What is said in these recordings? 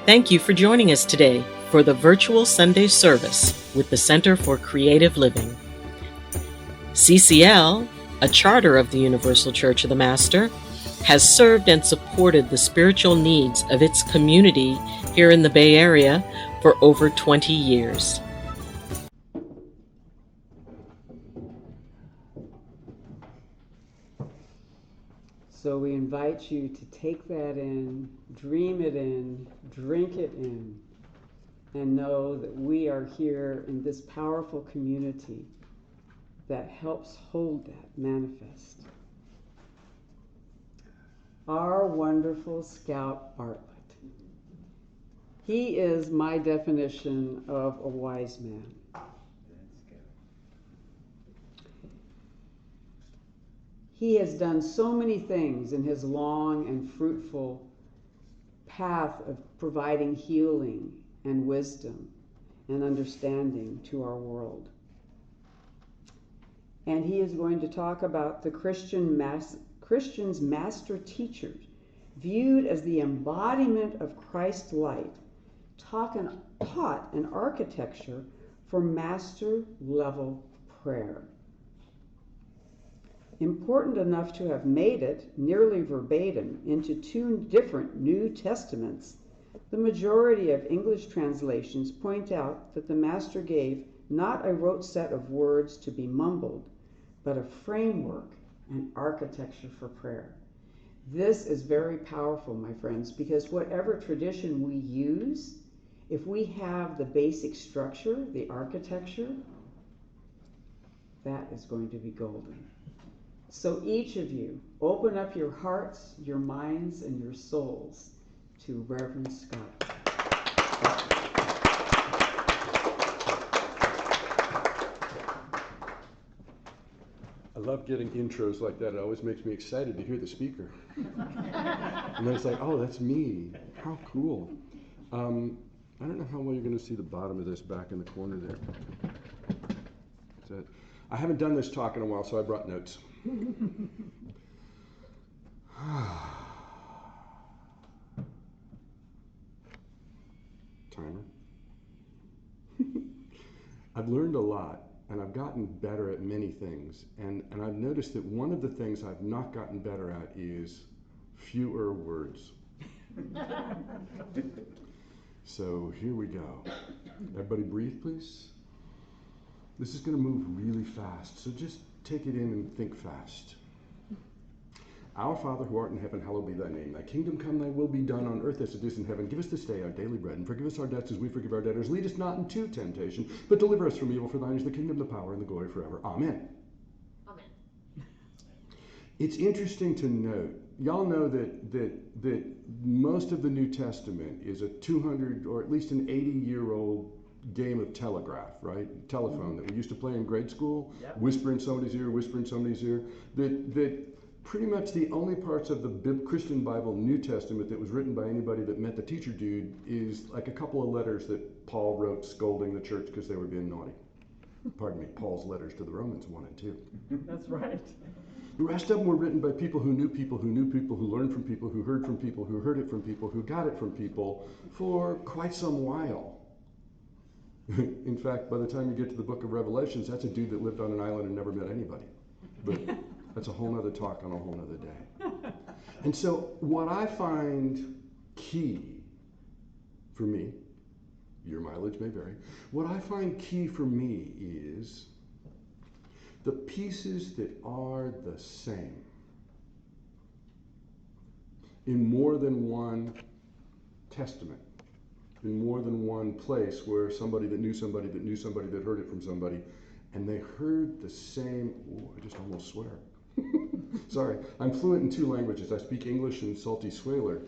Thank you for joining us today for the virtual Sunday service with the Center for Creative Living. CCL, a charter of the Universal Church of the Master, has served and supported the spiritual needs of its community here in the Bay Area for over 20 years. So we invite you to take that in, dream it in, drink it in, and know that we are here in this powerful community that helps hold that manifest. Our wonderful Scout Bartlett. He is my definition of a wise man. He has done so many things in his long and fruitful path of providing healing and wisdom and understanding to our world. And he is going to talk about the Christian's master teacher, viewed as the embodiment of Christ's light, taught an architecture for master level prayer. Important enough to have made it nearly verbatim into two different New Testaments, the majority of English translations point out that the Master gave not a rote set of words to be mumbled, but a framework and architecture for prayer. This is very powerful, my friends, because whatever tradition we use, if we have the basic structure, the architecture, that is going to be golden. So each of you, open up your hearts, your minds, and your souls to Reverend Scott. I love getting intros like that. It always makes me excited to hear the speaker. And then it's like, oh, that's me. How cool. I don't know how well you're going to see the bottom of this back in the corner there. That's it. I haven't done this talk in a while, so I brought notes. Timer. I've learned a lot, and I've gotten better at many things, and I've noticed that one of the things I've not gotten better at is fewer words. So here we go. Everybody breathe, please. This is going to move really fast, so just take it in and think fast. Our Father who art in heaven, hallowed be thy name. Thy kingdom come, thy will be done on earth as it is in heaven. Give us this day our daily bread, and forgive us our debts as we forgive our debtors. Lead us not into temptation, but deliver us from evil. For thine is the kingdom, the power, and the glory forever. Amen. Amen. It's interesting to note, y'all know that most of the New Testament is a 200 or at least an 80-year-old game of telegraph, right? Telephone that we used to play in grade school, yep. Whisper in somebody's ear, whisper in somebody's ear. That pretty much the only parts of the Christian Bible, New Testament, that was written by anybody that met the teacher dude is like a couple of letters that Paul wrote scolding the church because they were being naughty. Pardon me, Paul's letters to the Romans 1 and 2. That's right. The rest of them were written by people who knew people who knew people who learned from people who heard from people who heard it from people who got it from people for quite some while. In fact, by the time you get to the book of Revelations, that's a dude that lived on an island and never met anybody. But that's a whole nother talk on a whole nother day. And so what I find key for me, your mileage may vary, what I find key for me is the pieces that are the same in more than one testament. In more than one place where somebody that knew somebody that knew somebody that heard it from somebody, and they heard the same, ooh, I just almost swear. Sorry, I'm fluent in 2 languages. I speak English and salty sailor,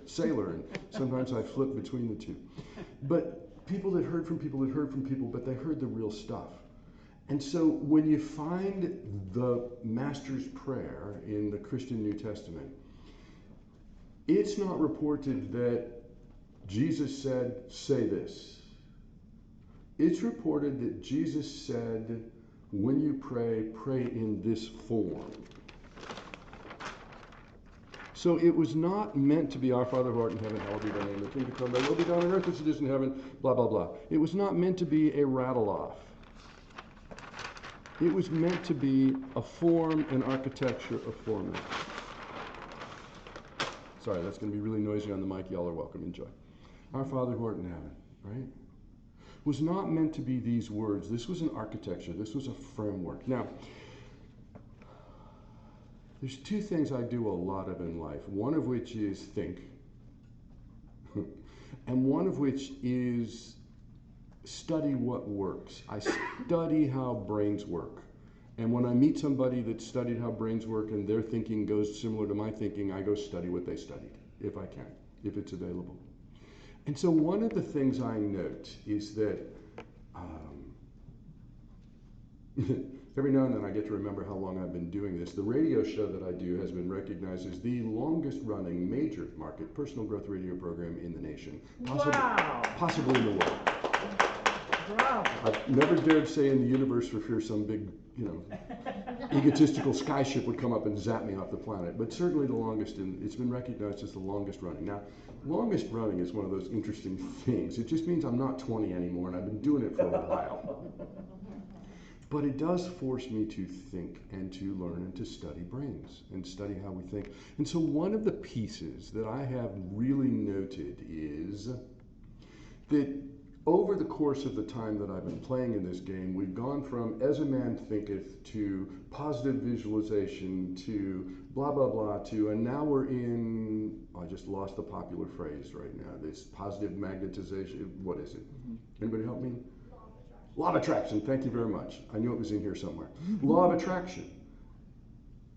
and sometimes I flip between the two. But people that heard from people that heard from people, but they heard the real stuff. And so when you find the Master's Prayer in the Christian New Testament, it's not reported that Jesus said, say this. It's reported that Jesus said, when you pray, pray in this form. So it was not meant to be our Father who art in heaven, hallowed be thy name, the kingdom come, thy will be done on earth as it is in heaven, blah, blah, blah. It was not meant to be a rattle-off. It was meant to be a form and architecture of forming. Sorry, that's going to be really noisy on the mic. Y'all are welcome. Enjoy. Our Father who art in heaven, right? Was not meant to be these words. This was an architecture. This was a framework. Now, there's two things I do a lot of in life, one of which is think, and one of which is study what works. I study how brains work. And when I meet somebody that studied how brains work and their thinking goes similar to my thinking, I go study what they studied, if I can, if it's available. And so one of the things I note is that every now and then I get to remember how long I've been doing this. The radio show that I do has been recognized as the longest running major market personal growth radio program in the nation. Possibly in the world. Wow. I've never dared say in the universe for fear some big, egotistical skyship would come up and zap me off the planet. But certainly the longest, it's been recognized as the longest running. Now, longest running is one of those interesting things. It just means I'm not 20 anymore and I've been doing it for a while. But it does force me to think and to learn and to study brains and study how we think. And so one of the pieces that I have really noted is that over the course of the time that I've been playing in this game, we've gone from as a man thinketh to positive visualization to blah, blah, blah to, and now we're in, I just lost the popular phrase right now, this positive magnetization, what is it? Anybody help me? Law of attraction, thank you very much. I knew it was in here somewhere. Law of attraction.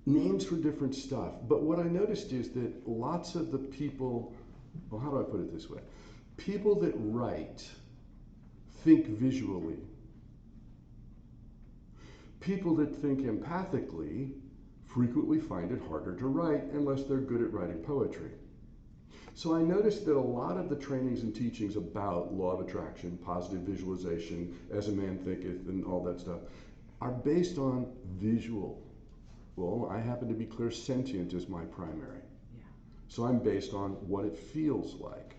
Names for different stuff. But what I noticed is that lots of the people, well, how do I put it this way? People that write think visually. People that think empathically frequently find it harder to write unless they're good at writing poetry. So I noticed that a lot of the trainings and teachings about law of attraction, positive visualization, as a man thinketh, and all that stuff, are based on visual. Well, I happen to be clairsentient as my primary. So I'm based on what it feels like.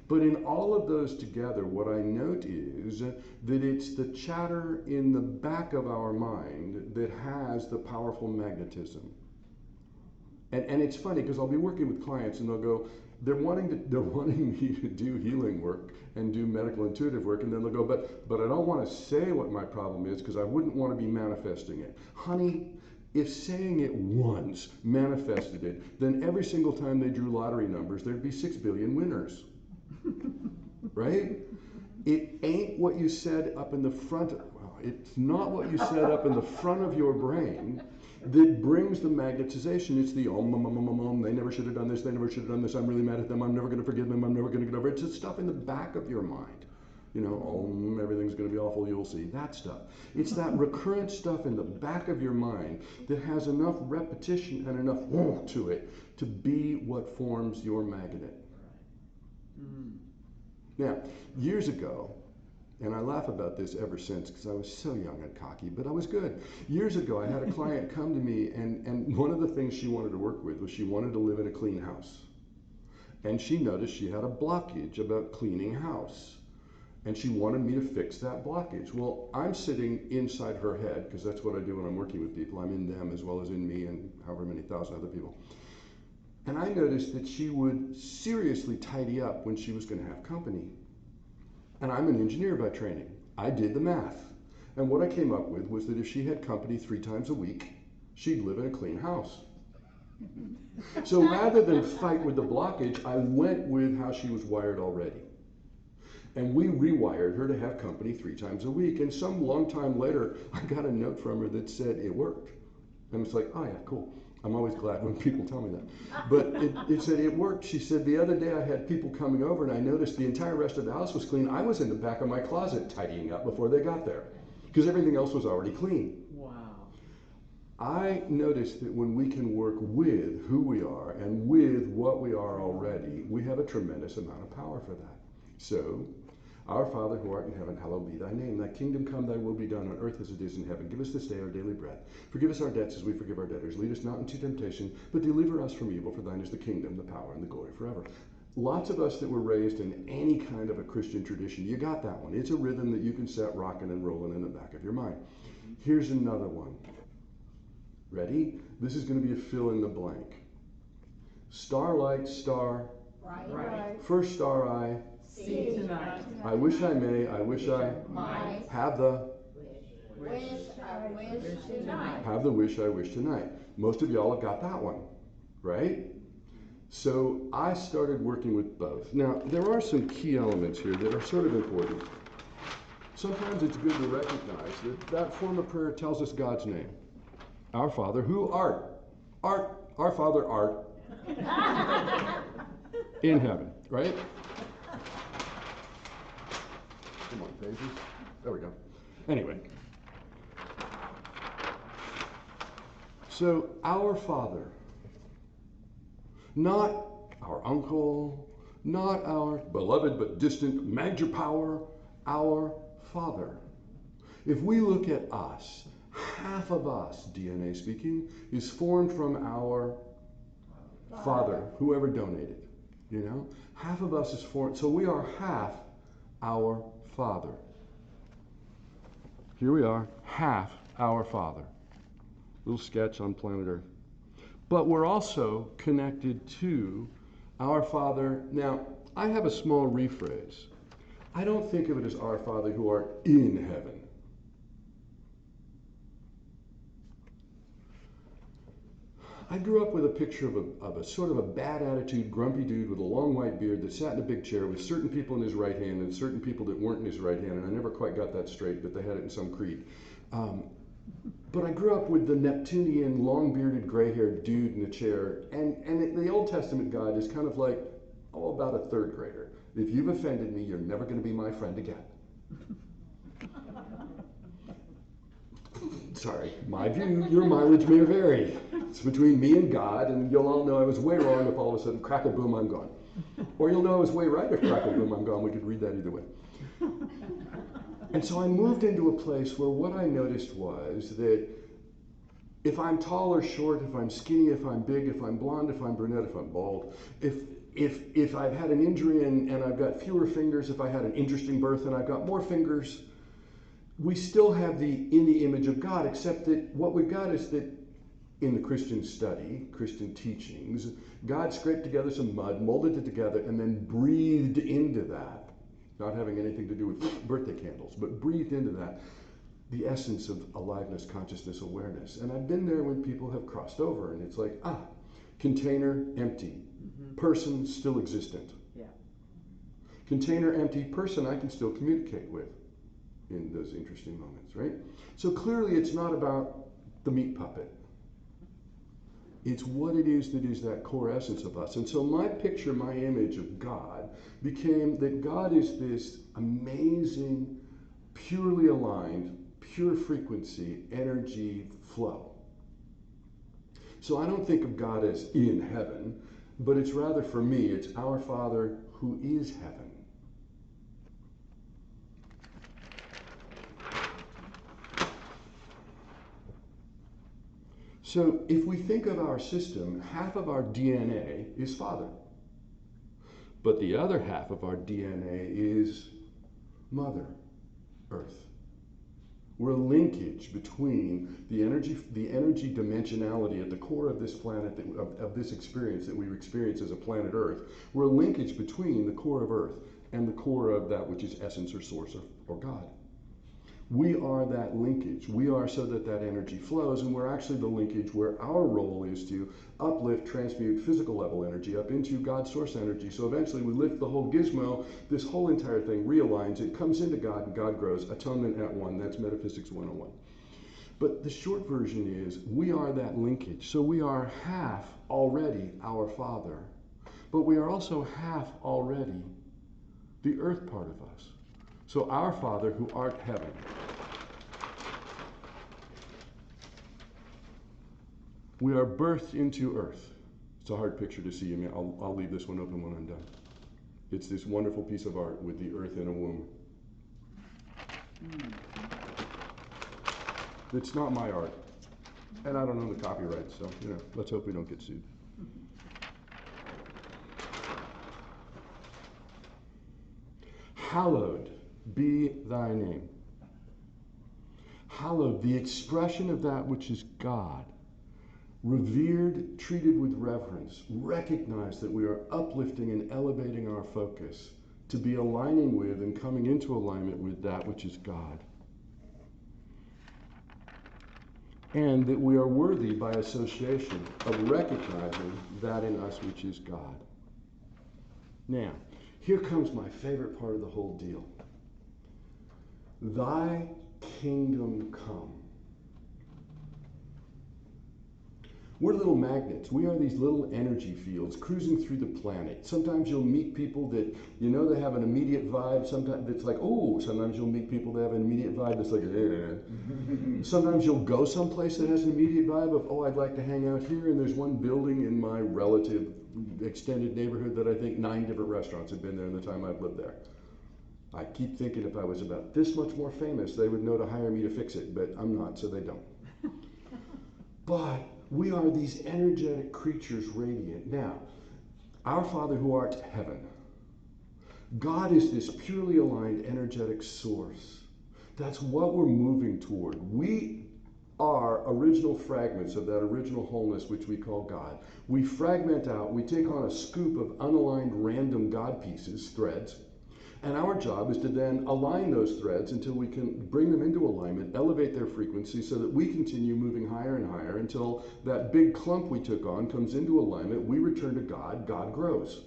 But in all of those together, what I note is that it's the chatter in the back of our mind that has the powerful magnetism. And it's funny because I'll be working with clients and they'll go, they're wanting me to do healing work and do medical intuitive work, and then they'll go, but I don't want to say what my problem is because I wouldn't want to be manifesting it. Honey, if saying it once manifested it, then every single time they drew lottery numbers, there'd be 6 billion winners. Right? It ain't what you said up in the front, well, it's not what you said up in the front of your brain that brings the magnetization. It's the om, they never should have done this, they never should have done this, I'm really mad at them, I'm never going to forgive them, I'm never going to get over it. It's the stuff in the back of your mind. Everything's going to be awful, you'll see. That stuff. It's that recurrent stuff in the back of your mind that has enough repetition and enough whoa to it to be what forms your magnet. Now, years ago, and I laugh about this ever since because I was so young and cocky, but I was good. Years ago, I had a client come to me, and one of the things she wanted to work with was she wanted to live in a clean house. And she noticed she had a blockage about cleaning house. And she wanted me to fix that blockage. Well, I'm sitting inside her head, because that's what I do when I'm working with people. I'm in them as well as in me and however many thousand other people. And I noticed that she would seriously tidy up when she was going to have company. And I'm an engineer by training. I did the math. And what I came up with was that if she had company 3 times a week, she'd live in a clean house. So rather than fight with the blockage, I went with how she was wired already. And we rewired her to have company 3 times a week. And some long time later, I got a note from her that said it worked. And it's like, oh yeah, cool. I'm always glad when people tell me that. But it said it worked. She said, the other day I had people coming over and I noticed the entire rest of the house was clean. I was in the back of my closet tidying up before they got there because everything else was already clean. Wow. I noticed that when we can work with who we are and with what we are already, we have a tremendous amount of power for that. So Our Father who art in heaven, hallowed be thy name. Thy kingdom come, thy will be done on earth as it is in heaven. Give us this day our daily bread. Forgive us our debts as we forgive our debtors. Lead us not into temptation, but deliver us from evil. For thine is the kingdom, the power, and the glory forever. Lots of us that were raised in any kind of a Christian tradition, you got that one. It's a rhythm that you can set rocking and rolling in the back of your mind. Here's another one. Ready? This is going to be a fill in the blank. Starlight, star. Right. First star I. See tonight. I wish I may. I wish I Might. have the. Wish I wish tonight. Have the wish I wish tonight. Most of y'all have got that one, right? So I started working with both. Now, there are some key elements here that are sort of important. Sometimes it's good to recognize that that form of prayer tells us God's name. Our Father, who art. Our Father art. In heaven, right? Come on, pages. There we go. Anyway. So, our Father. Not our uncle, not our beloved but distant major power, our Father. If we look at us, half of us, DNA speaking, is formed from our Father, whoever donated, you know? Half of us is formed, so we are half our Father. Here we are, half our Father. Little sketch on planet Earth. But we're also connected to our Father. Now, I have a small rephrase. I don't think of it as our Father who art in heaven. I grew up with a picture of a sort of a bad attitude, grumpy dude with a long white beard that sat in a big chair with certain people in his right hand and certain people that weren't in his right hand, and I never quite got that straight, but they had it in some creed. But I grew up with the Neptunian, long-bearded, gray-haired dude in the chair, and the Old Testament God is kind of like, about a third grader. If you've offended me, you're never going to be my friend again. Sorry, my view, your mileage may vary. It's between me and God, and you'll all know I was way wrong if all of a sudden, crackle, boom, I'm gone. Or you'll know I was way right if crackle, boom, I'm gone. We could read that either way. And so I moved into a place where what I noticed was that if I'm tall or short, if I'm skinny, if I'm big, if I'm blonde, if I'm brunette, if I'm bald, if I've had an injury and I've got fewer fingers, if I had an interesting birth and I've got more fingers, we still have in the image of God, except that what we've got is that in the Christian study, Christian teachings, God scraped together some mud, molded it together, and then breathed into that. Not having anything to do with birthday candles, but breathed into that the essence of aliveness, consciousness, awareness. And I've been there when people have crossed over, and it's like, container empty, person still existent. Yeah. Container empty, person I can still communicate with in those interesting moments, right? So clearly it's not about the meat puppet. It's what it is that is that core essence of us. And so my picture, my image of God became that God is this amazing, purely aligned, pure frequency, energy flow. So I don't think of God as in heaven, but it's rather for me, it's our Father who is heaven. So if we think of our system, half of our DNA is Father. But the other half of our DNA is Mother Earth. We're a linkage between the energy dimensionality at the core of this planet, of this experience that we experience as a planet Earth. We're a linkage between the core of Earth and the core of that which is essence or source or God. We are that linkage. We are so that energy flows, and we're actually the linkage where our role is to uplift, transmute physical level energy up into God's source energy. So eventually we lift the whole gizmo, this whole entire thing realigns, it comes into God, and God grows. Atonement at one. That's Metaphysics 101. But the short version is we are that linkage. So we are half already our Father, but we are also half already the earth part of us. So our Father who art heaven. We are birthed into earth. It's a hard picture to see. I mean, I'll leave this one open when I'm done. It's this wonderful piece of art with the earth in a womb. It's not my art, and I don't own the copyright, so, let's hope we don't get sued. Hallowed be thy name. Hallowed, the expression of that which is God. Revered, treated with reverence. Recognize that we are uplifting and elevating our focus to be aligning with and coming into alignment with that which is God. And that we are worthy by association of recognizing that in us which is God. Now, here comes my favorite part of the whole deal. Thy kingdom come. We're little magnets. We are these little energy fields cruising through the planet. Sometimes you'll meet people that they have an immediate vibe. Sometimes it's like, oh. Sometimes you'll meet people that have an immediate vibe that's like, eh. Sometimes you'll go someplace that has an immediate vibe of, oh, I'd like to hang out here. And there's one building in my relative extended neighborhood that I think 9 different restaurants have been there in the time I've lived there. I keep thinking if I was about this much more famous, they would know to hire me to fix it, but I'm not, so they don't. But we are these energetic creatures radiant. Now, our Father who art heaven, God is this purely aligned energetic source. That's what we're moving toward. We are original fragments of that original wholeness which we call God. We fragment out, we take on a scoop of unaligned random God pieces, threads, and our job is to then align those threads until we can bring them into alignment, elevate their frequency so that we continue moving higher and higher until that big clump we took on comes into alignment, we return to God, God grows.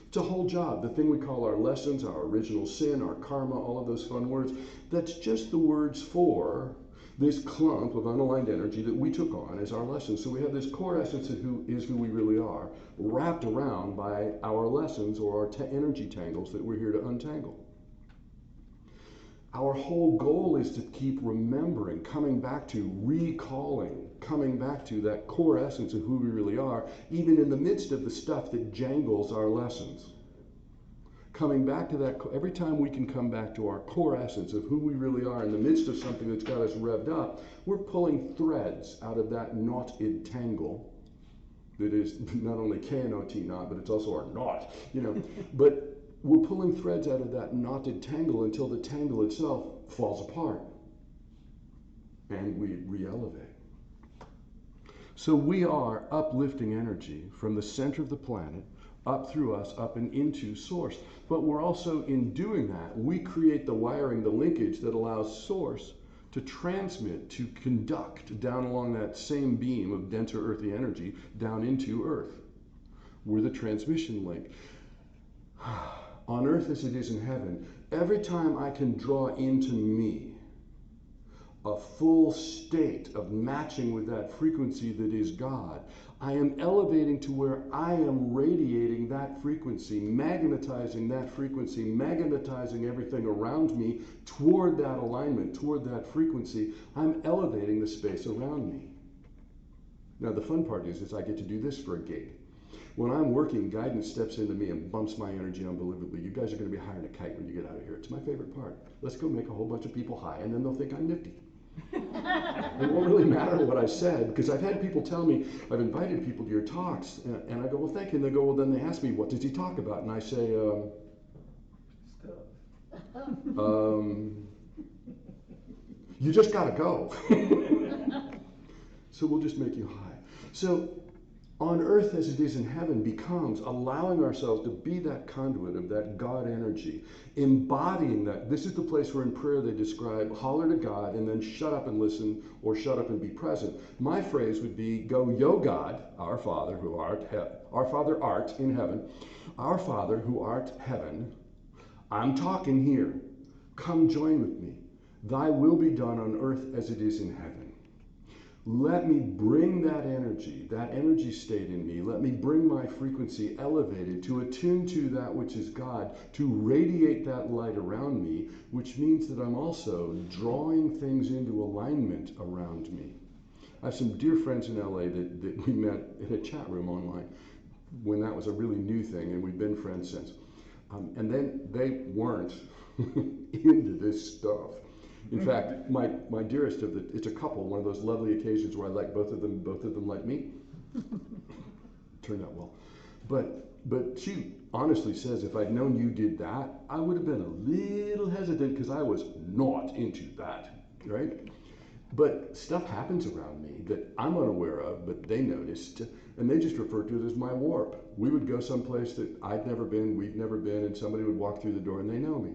It's a whole job. The thing we call our lessons, our original sin, our karma, all of those fun words, that's just the words for this clump of unaligned energy that we took on as our lessons. So we have this core essence of who we really are, wrapped around by our lessons or our energy tangles that we're here to untangle. Our whole goal is to keep remembering, coming back to, recalling, coming back to that core essence of who we really are, even in the midst of the stuff that jangles our lessons. Coming back to that, every time we can come back to our core essence of who we really are in the midst of something that's got us revved up, we're pulling threads out of that knotted tangle that is not only K-N-O-T knot, but it's also our knot, But we're pulling threads out of that knotted tangle until the tangle itself falls apart and we re-elevate. So we are uplifting energy from the center of the planet up through us, up and into source. But we're also, in doing that, we create the wiring, the linkage that allows source to transmit, to conduct down along that same beam of denser earthy energy down into earth. We're the transmission link. On earth as it is in heaven, every time I can draw into me a full state of matching with that frequency that is God, I am elevating to where I am radiating that frequency, magnetizing that frequency, magnetizing everything around me toward that alignment, toward that frequency. I'm elevating the space around me. Now the fun part is I get to do this for a gig. When I'm working, guidance steps into me and bumps my energy unbelievably. You guys are going to be hiring a kite when you get out of here. It's my favorite part. Let's go make a whole bunch of people high, and then they'll think I'm nifty. It won't really matter what I said, because I've had people tell me, I've invited people to your talks, and I go, well, thank you. And they go, well, then they ask me, what does he talk about? And I say, you just got to go. So we'll just make you high. So on earth as it is in heaven becomes allowing ourselves to be that conduit of that God energy, embodying that. This is the place where in prayer they describe holler to God and then shut up and listen, or shut up and be present. My phrase would be, go, yo God, our Father who art our Father art in heaven, our Father who art heaven, I'm talking here. Come join with me. Thy will be done on earth as it is in heaven. Let me bring that energy state in me. Let me bring my frequency elevated to attune to that which is God, to radiate that light around me, which means that I'm also drawing things into alignment around me. I have some dear friends in LA that we met in a chat room online when that was a really new thing, and we've been friends since. And then they weren't into this stuff. In fact, my dearest of the, it's a couple, one of those lovely occasions where I like both of them like me. Turned out well. But she honestly says, if I'd known you did that, I would have been a little hesitant because I was not into that, right? But stuff happens around me that I'm unaware of, but they noticed, and they just refer to it as my warp. We would go someplace that I'd never been, we'd never been, and somebody would walk through the door and they know me.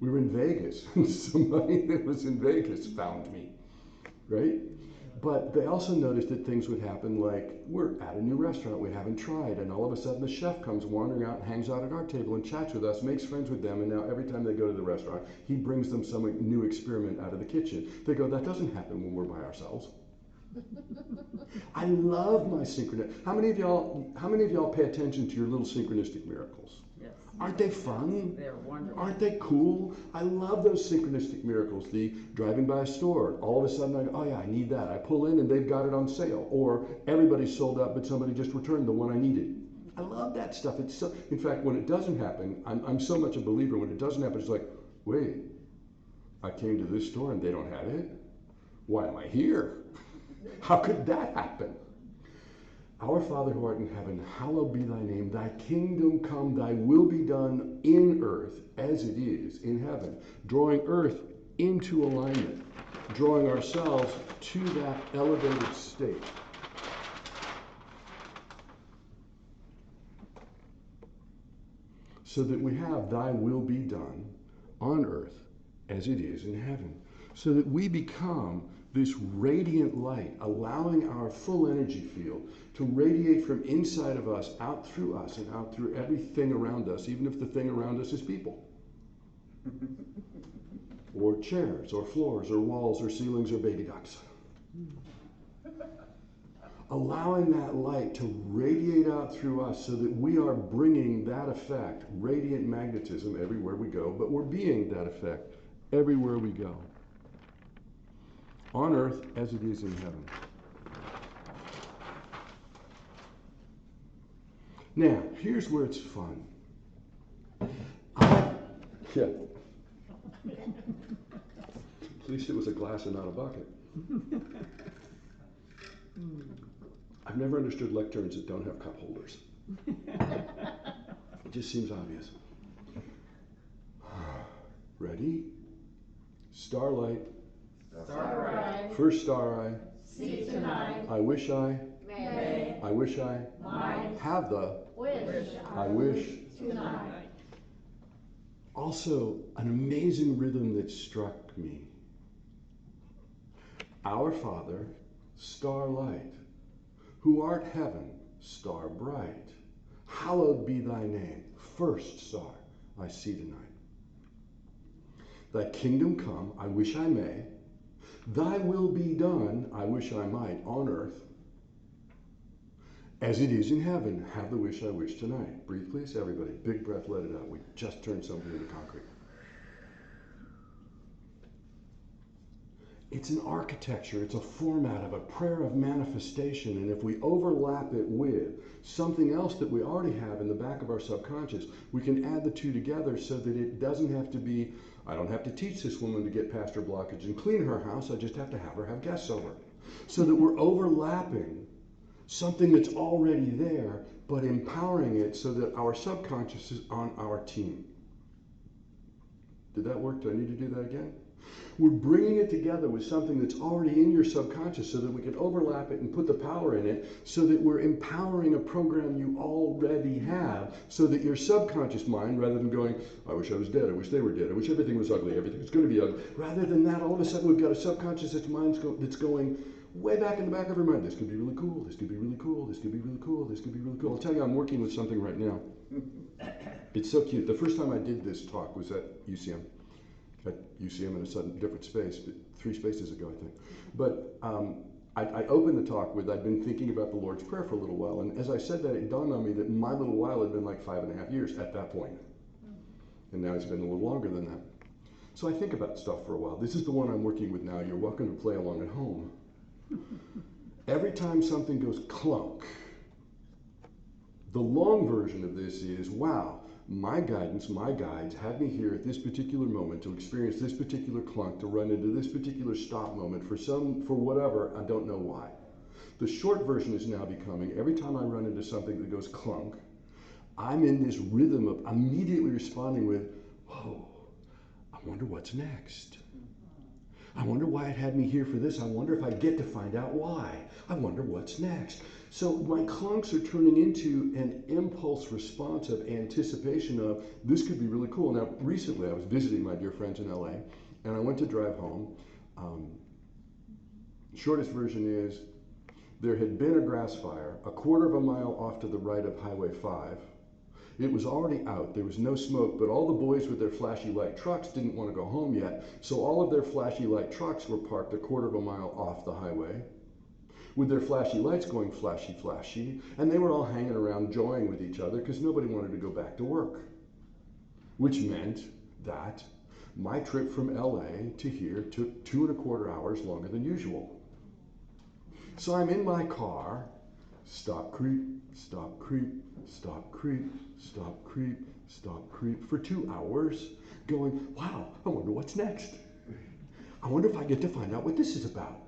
We were in Vegas, and somebody that was in Vegas found me, right? But they also noticed that things would happen like we're at a new restaurant we haven't tried, and all of a sudden the chef comes wandering out and hangs out at our table and chats with us, makes friends with them, and now every time they go to the restaurant, he brings them some new experiment out of the kitchen. They go, that doesn't happen when we're by ourselves. I love my synchronistic. How many of y'all pay attention to your little synchronistic miracles? Yes. Aren't they fun? They're wonderful. Aren't they cool? I love those synchronistic miracles. The driving by a store, all of a sudden I go, oh yeah, I need that. I pull in and they've got it on sale. Or everybody's sold out, but somebody just returned the one I needed. I love that stuff. It's so, in fact, when it doesn't happen, I'm so much a believer. When it doesn't happen, it's like, wait, I came to this store and they don't have it? Why am I here? How could that happen? Our Father who art in heaven, hallowed be thy name. Thy kingdom come, thy will be done in earth as it is in heaven. Drawing earth into alignment, drawing ourselves to that elevated state. So that we have thy will be done on earth as it is in heaven. So that we become this radiant light, allowing our full energy field to radiate from inside of us, out through us, and out through everything around us, even if the thing around us is people. Or chairs, or floors, or walls, or ceilings, or baby ducks. Allowing that light to radiate out through us so that we are bringing that effect, radiant magnetism, everywhere we go, but we're being that effect everywhere we go. On earth as it is in heaven. Now, here's where it's fun. Yeah. At least it was a glass and not a bucket. I've never understood lecterns that don't have cup holders. It just seems obvious. Ready? Starlight. Starlight. First star I. See tonight. I wish I. May. I wish I. Might. Have the. Wish. I wish. Tonight. Also, an amazing rhythm that struck me. Our Father, starlight, who art heaven, star bright. Hallowed be thy name. First star I see tonight. Thy kingdom come, I wish I may. Thy will be done, I wish I might, on earth, as it is in heaven. Have the wish I wish tonight. Breathe, please, everybody. Big breath, let it out. We just turned something into concrete. It's an architecture, it's a format of a prayer of manifestation, and if we overlap it with something else that we already have in the back of our subconscious, we can add the two together so that it doesn't have to be, I don't have to teach this woman to get past her blockage and clean her house, I just have to have her have guests over. So that we're overlapping something that's already there, but empowering it so that our subconscious is on our team. Did that work? Do I need to do that again? We're bringing it together with something that's already in your subconscious so that we can overlap it and put the power in it so that we're empowering a program you already have so that your subconscious mind, rather than going, I wish I was dead, I wish they were dead, I wish everything was ugly, everything's going to be ugly, rather than that, all of a sudden we've got a subconscious mind that's going way back in the back of her mind, this could be really cool, this could be really cool, this could be really cool, this could be really cool. I'll tell you, I'm working with something right now. It's so cute. The first time I did this talk was at UCM. At UCM in a sudden different space, but 3 spaces ago, I think. But I opened the talk with, I'd been thinking about the Lord's Prayer for a little while, and as I said that, it dawned on me that my little while had been like 5.5 years at that point. And now it's been a little longer than that. So I think about stuff for a while. This is the one I'm working with now. You're welcome to play along at home. Every time something goes clunk, The long version of this is, wow, my guidance, my guides had me here at this particular moment to experience this particular clunk, to run into this particular stop moment for whatever, I don't know why. The short version is now becoming, every time I run into something that goes clunk, I'm in this rhythm of immediately responding with, whoa, I wonder what's next. I wonder why it had me here for this. I wonder if I get to find out why. I wonder what's next. So my clunks are turning into an impulse response of anticipation of, this could be really cool. Now, recently I was visiting my dear friends in LA, and I went to drive home. Shortest version is, there had been a grass fire a quarter of a mile off to the right of Highway 5. It was already out, there was no smoke, but all the boys with their flashy light trucks didn't want to go home yet, so all of their flashy light trucks were parked a quarter of a mile off the highway, with their flashy lights going flashy, flashy, and they were all hanging around joying with each other because nobody wanted to go back to work. Which meant that my trip from LA to here took 2.25 hours longer than usual. So I'm in my car, stop, creep, stop, creep, stop, creep, stop, creep, stop, creep, for 2 hours, going, wow, I wonder what's next. I wonder if I get to find out what this is about.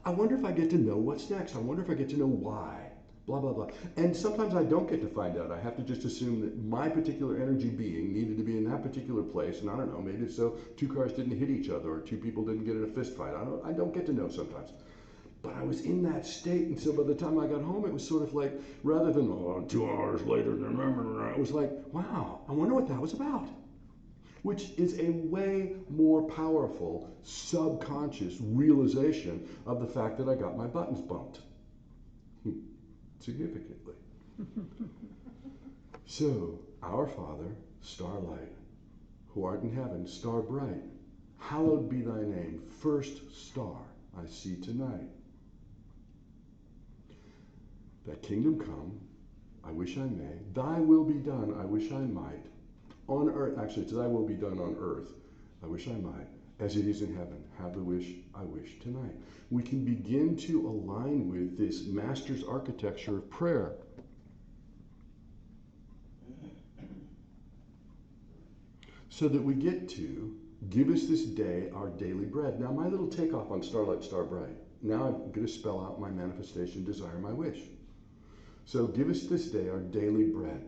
I wonder if I get to know what's next. I wonder if I get to know why, blah, blah, blah. And sometimes I don't get to find out. I have to just assume that my particular energy being needed to be in that particular place, and I don't know, maybe so 2 cars didn't hit each other or 2 people didn't get in a fist fight. I don't get to know sometimes. But I was in that state, and so by the time I got home, it was sort of like, rather than, 2 hours later, it was like, wow, I wonder what that was about. Which is a way more powerful, subconscious realization of the fact that I got my buttons bumped. Significantly. So, our Father, starlight, who art in heaven, star bright, hallowed be thy name, first star I see tonight. Thy kingdom come, I wish I may. Thy will be done, I wish I might. On earth, actually, it's thy will be done on earth, I wish I might, as it is in heaven. Have the wish I wish tonight. We can begin to align with this master's architecture of prayer. So that we get to, give us this day our daily bread. Now, my little takeoff on Starlight, Star Bright. Now I'm going to spell out my manifestation, desire, my wish. So give us this day our daily bread.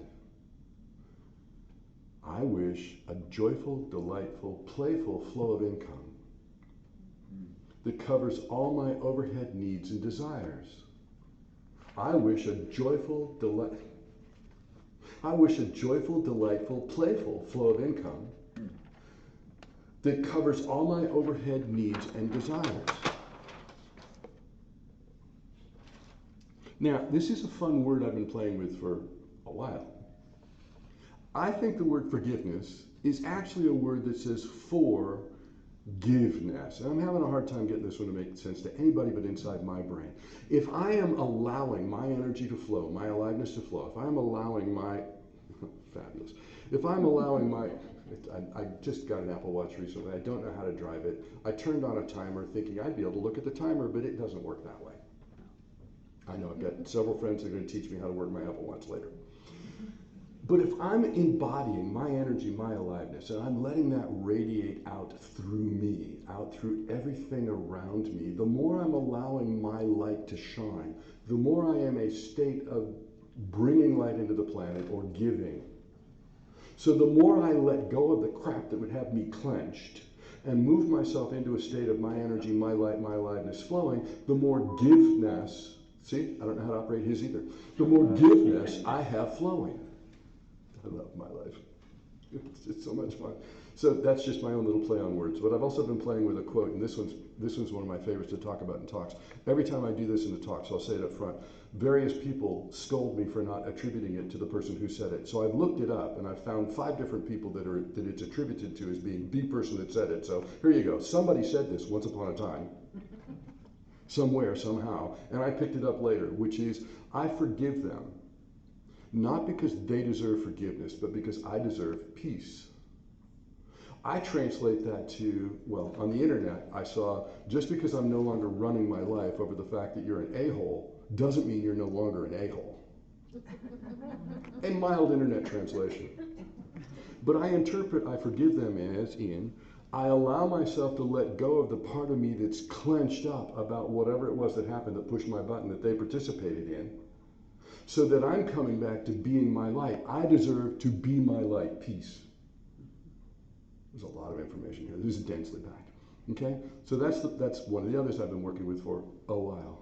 I wish a joyful, delightful, playful flow of income that covers all my overhead needs and desires. I wish a joyful, delightful, playful flow of income that covers all my overhead needs and desires. Now, this is a fun word I've been playing with for a while. I think the word forgiveness is actually a word that says forgiveness. And I'm having a hard time getting this one to make sense to anybody but inside my brain. If I am allowing my energy to flow, my aliveness to flow, if I'm allowing my, fabulous, if I'm allowing my, I just got an Apple Watch recently. I don't know how to drive it. I turned on a timer thinking I'd be able to look at the timer, but it doesn't work that way. I know I've got several friends that are going to teach me how to work my Apple Watch later. But if I'm embodying my energy, my aliveness, and I'm letting that radiate out through me, out through everything around me, the more I'm allowing my light to shine, the more I am a state of bringing light into the planet or giving. So the more I let go of the crap that would have me clenched and move myself into a state of my energy, my light, my aliveness flowing, the more giveness, see, I don't know how to operate his either, the more giveness I have flowing. I love my life. It's so much fun. So that's just my own little play on words. But I've also been playing with a quote, and this one's one of my favorites to talk about in talks. Every time I do this in the talks, I'll say it up front. Various people scold me for not attributing it to the person who said it. So I've looked it up, and I've found 5 different people that it's attributed to as being the person that said it. So here you go. Somebody said this once upon a time, somewhere, somehow, and I picked it up later, which is, I forgive them. Not because they deserve forgiveness, but because I deserve peace. I translate that to, well, on the internet, I saw, just because I'm no longer running my life over the fact that you're an a-hole, doesn't mean you're no longer an a-hole. A mild internet translation. But I interpret I forgive them as in, I allow myself to let go of the part of me that's clenched up about whatever it was that happened that pushed my button that they participated in, so that I'm coming back to being my light. I deserve to be my light. Peace. There's a lot of information here. This is densely packed. Okay? So that's one of the others I've been working with for a while.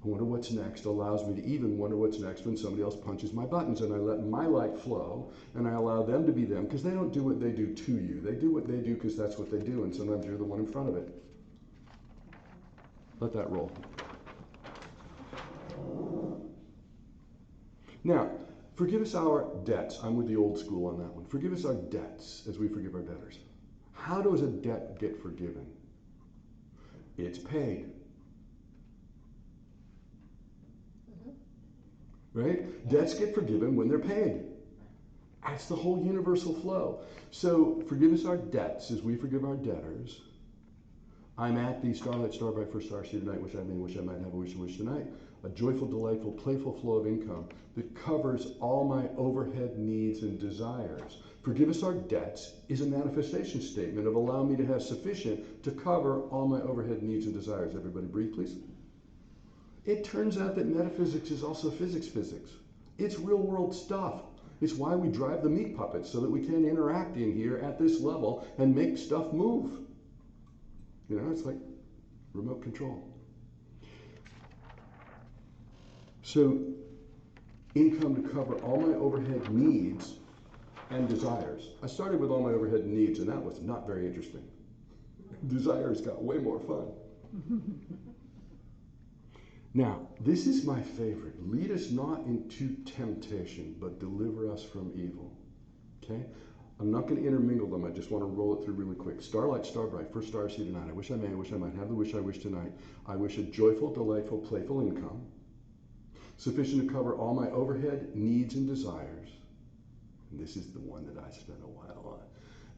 I wonder what's next allows me to even wonder what's next when somebody else punches my buttons, and I let my light flow and I allow them to be them, because they don't do what they do to you. They do what they do because that's what they do, and sometimes you're the one in front of it. Let that roll. Now, forgive us our debts. I'm with the old school on that one. Forgive us our debts as we forgive our debtors. How does a debt get forgiven? It's paid. Right? Debts get forgiven when they're paid. That's the whole universal flow. So forgive us our debts as we forgive our debtors. I'm at the starlight, star bright, first star, see tonight, wish I may, wish I might have, wish tonight. A joyful, delightful, playful flow of income that covers all my overhead needs and desires. Forgive us our debts is a manifestation statement of allow me to have sufficient to cover all my overhead needs and desires. Everybody breathe, please. It turns out that metaphysics is also physics. It's real world stuff. It's why we drive the meat puppets, so that we can interact in here at this level and make stuff move. You know, it's like remote control. So, income to cover all my overhead needs and desires. I started with all my overhead needs, and that was not very interesting. Desires got way more fun. Now, this is my favorite. Lead us not into temptation, but deliver us from evil. Okay? I'm not going to intermingle them. I just want to roll it through really quick. Starlight, star bright, first star, see tonight. I wish I may, I wish I might have the wish I wish tonight. I wish a joyful, delightful, playful income, sufficient to cover all my overhead needs and desires. And this is the one that I spent a while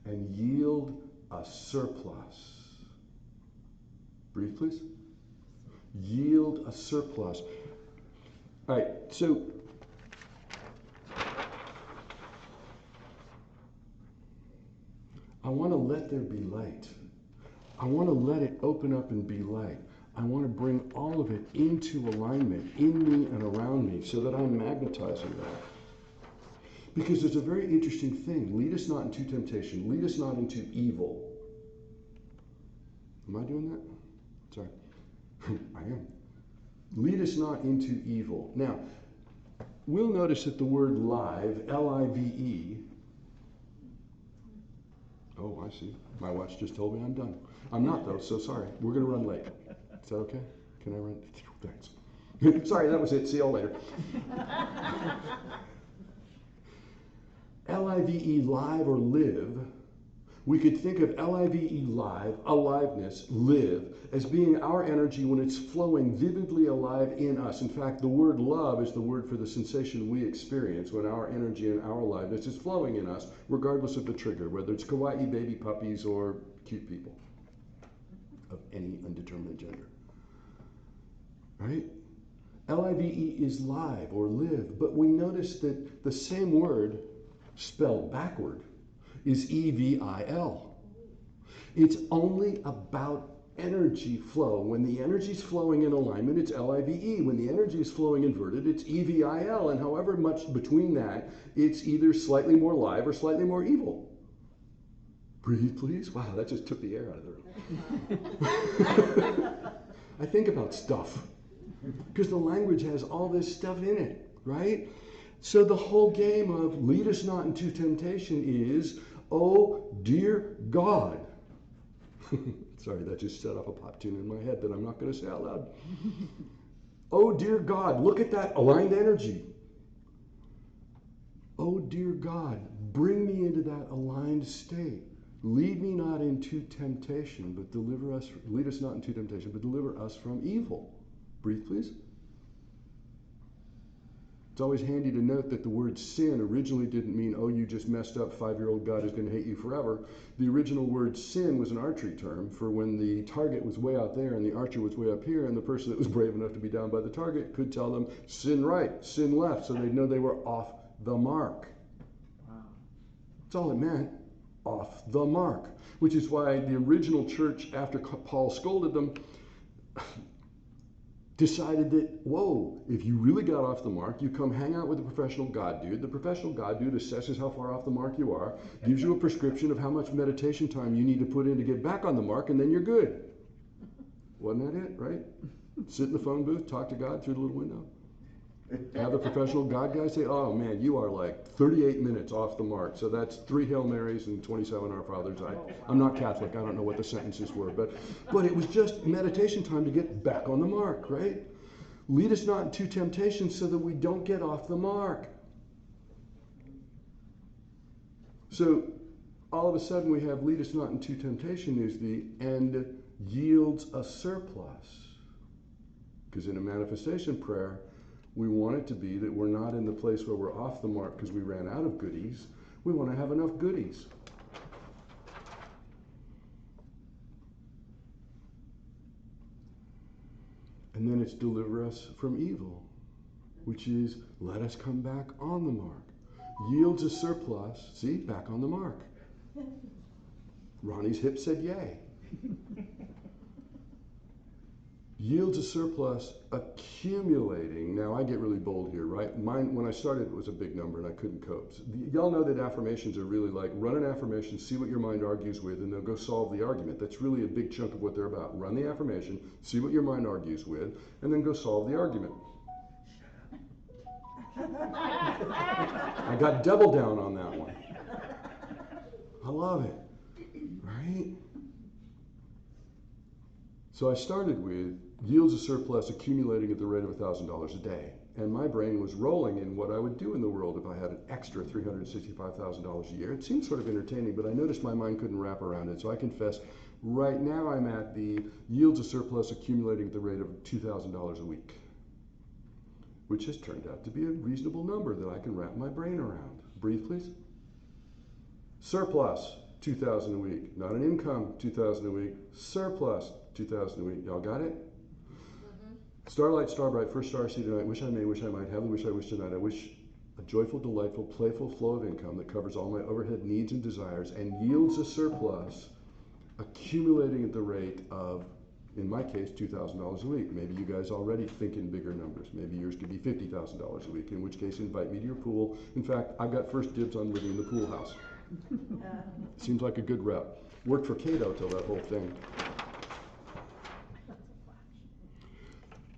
on. And yield a surplus. Breathe, please. Yield a surplus. All right, so I want to let there be light. I want to let it open up and be light. I want to bring all of it into alignment in me and around me so that I'm magnetizing that. Because there's a very interesting thing. Lead us not into temptation. Lead us not into evil. Am I doing that? Sorry. I am. Lead us not into evil. Now, we'll notice that the word live, L-I-V-E. Oh, I see. My watch just told me I'm done. I'm not, though, so sorry. We're going to run late. Is that okay? Can I run? Thanks. Sorry, that was it. See you all later. L-I-V-E, live or live. We could think of L-I-V-E, live, aliveness, live, as being our energy when it's flowing vividly alive in us. In fact, the word love is the word for the sensation we experience when our energy and our aliveness is flowing in us, regardless of the trigger, whether it's kawaii baby puppies or cute people of any undetermined gender. Right? L-I-V-E is live or live, but we notice that the same word spelled backward is E-V-I-L. It's only about energy flow. When the energy is flowing in alignment, it's L-I-V-E. When the energy is flowing inverted, it's E-V-I-L. And however much between that, it's either slightly more live or slightly more evil. Breathe, please. Wow, that just took the air out of the room. I think about stuff because the language has all this stuff in it, right? So the whole game of lead us not into temptation is, oh, dear God. Sorry, that just set off a pop tune in my head that I'm not going to say out loud. Oh, dear God, look at that aligned energy. Oh, dear God, bring me into that aligned state. Lead me not into temptation, but deliver us, lead us not into temptation, but deliver us from evil. Breathe, please. It's always handy to note that the word sin originally didn't mean, oh, you just messed up, 5-year-old God is going to hate you forever. The original word sin was an archery term for when the target was way out there and the archer was way up here, and the person that was brave enough to be down by the target could tell them sin right, sin left, so they'd know they were off the mark. Wow. That's all it meant, off the mark. Which is why the original church, after Paul scolded them, decided that, whoa, if you really got off the mark, you come hang out with the professional God dude. The professional God dude assesses how far off the mark you are, gives you a prescription of how much meditation time you need to put in to get back on the mark, and then you're good. Wasn't that it, right? Sit in the phone booth, talk to God through the little window. Have the professional God guy say, oh man, you are like 38 minutes off the mark. So that's 3 Hail Marys and 27 Our Fathers. I'm not Catholic. I don't know what the sentences were. But it was just meditation time to get back on the mark, right? Lead us not into temptation so that we don't get off the mark. So all of a sudden we have lead us not into temptation is the end yields a surplus. Because in a manifestation prayer, we want it to be that we're not in the place where we're off the mark because we ran out of goodies. We want to have enough goodies. And then it's deliver us from evil, which is let us come back on the mark. Yields a surplus. See, back on the mark. Ronnie's hip said yay. Yields a surplus, accumulating. Now I get really bold here, right? Mine, when I started, it was a big number and I couldn't cope. So, y'all know that affirmations are really like run an affirmation, see what your mind argues with, and then go solve the argument. That's really a big chunk of what they're about. Run the affirmation, see what your mind argues with, and then go solve the argument. I got double down on that one. I love it, right? So I started with yields a surplus accumulating at the rate of $1,000 a day. And my brain was rolling in what I would do in the world if I had an extra $365,000 a year. It seemed sort of entertaining, but I noticed my mind couldn't wrap around it. So I confess, right now I'm at the yields a surplus accumulating at the rate of $2,000 a week, which has turned out to be a reasonable number that I can wrap my brain around. Breathe, please. Surplus, $2,000 a week. Not an income, $2,000 a week. Surplus, $2,000 a week. Y'all got it? Starlight, starbright, first star, see tonight, wish I may, wish I might, have the wish I wish tonight. I wish a joyful, delightful, playful flow of income that covers all my overhead needs and desires and yields a surplus, accumulating at the rate of, in my case, $2,000 a week. Maybe you guys already think in bigger numbers. Maybe yours could be $50,000 a week, in which case invite me to your pool. In fact, I've got first dibs on living in the pool house. Seems like a good rep. Worked for Cato till that whole thing.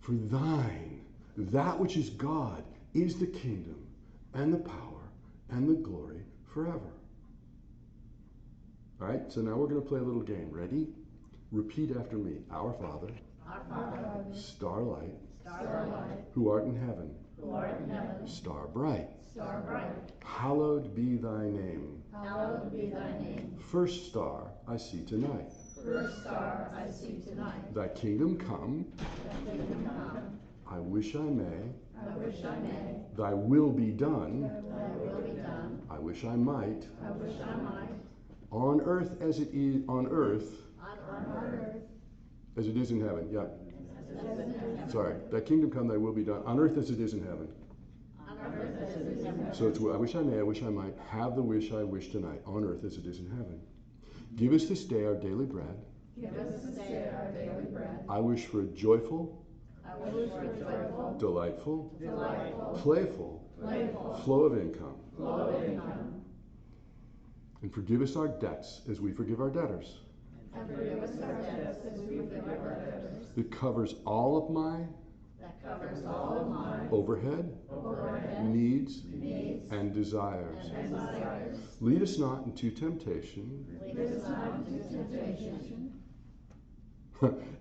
For thine, that which is God, is the kingdom and the power and the glory forever. All right, so now we're going to play a little game. Ready? Repeat after me. Our Father, starlight, who art in heaven, star bright, hallowed be thy name. First star I see tonight. Thy kingdom come. I wish I may. Thy will be done. I wish I might. On earth as it is on earth. As it is in heaven. Yeah. Sorry. Thy kingdom come, thy will be done. On earth as it is in heaven. So it's I wish I may, I wish I might. Have the wish I wish tonight. On earth as it is in heaven. Give us this day our daily bread. I wish for a joyful, delightful, playful flow of income. And forgive us our debts as we forgive our debtors. It covers all of my overhead, needs, and desires. Lead us not into temptation.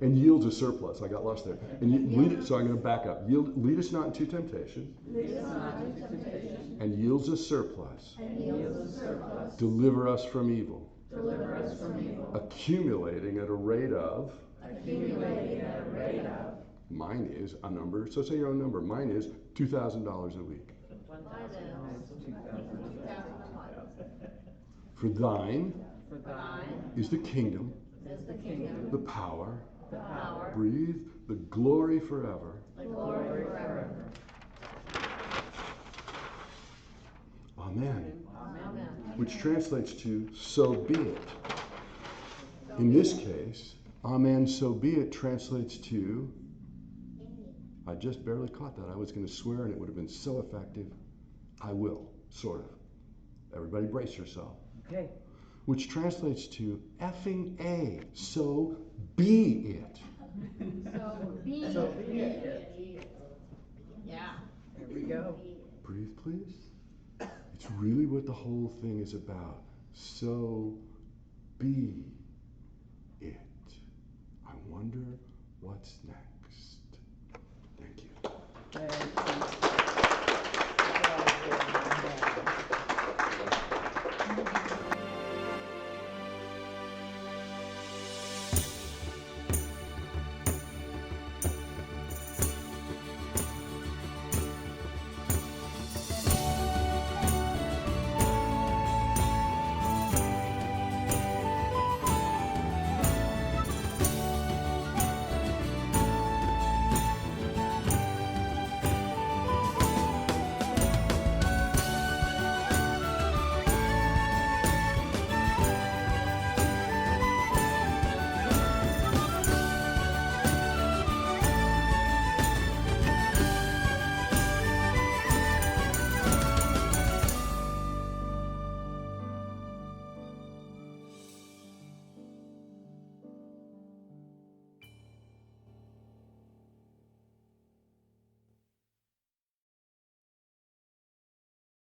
And yields a surplus. I got lost there. And so I'm going to back up. Lead us not into temptation. And yields a surplus. Deliver us from evil. Accumulating at a rate of Mine is a number, so say your own number. Mine is $2,000 a week. For thine is the kingdom, the power, breathe, the glory forever. Amen. Which translates to, so be it. In this case, amen, so be it translates to, I just barely caught that. I was going to swear and it would have been so effective. I will, sort of. Everybody brace yourself. Okay. Which translates to effing A, so be it. So be it. Yeah. There we go. Breathe, please. It's really what the whole thing is about. So be it. I wonder what's next. Thank you.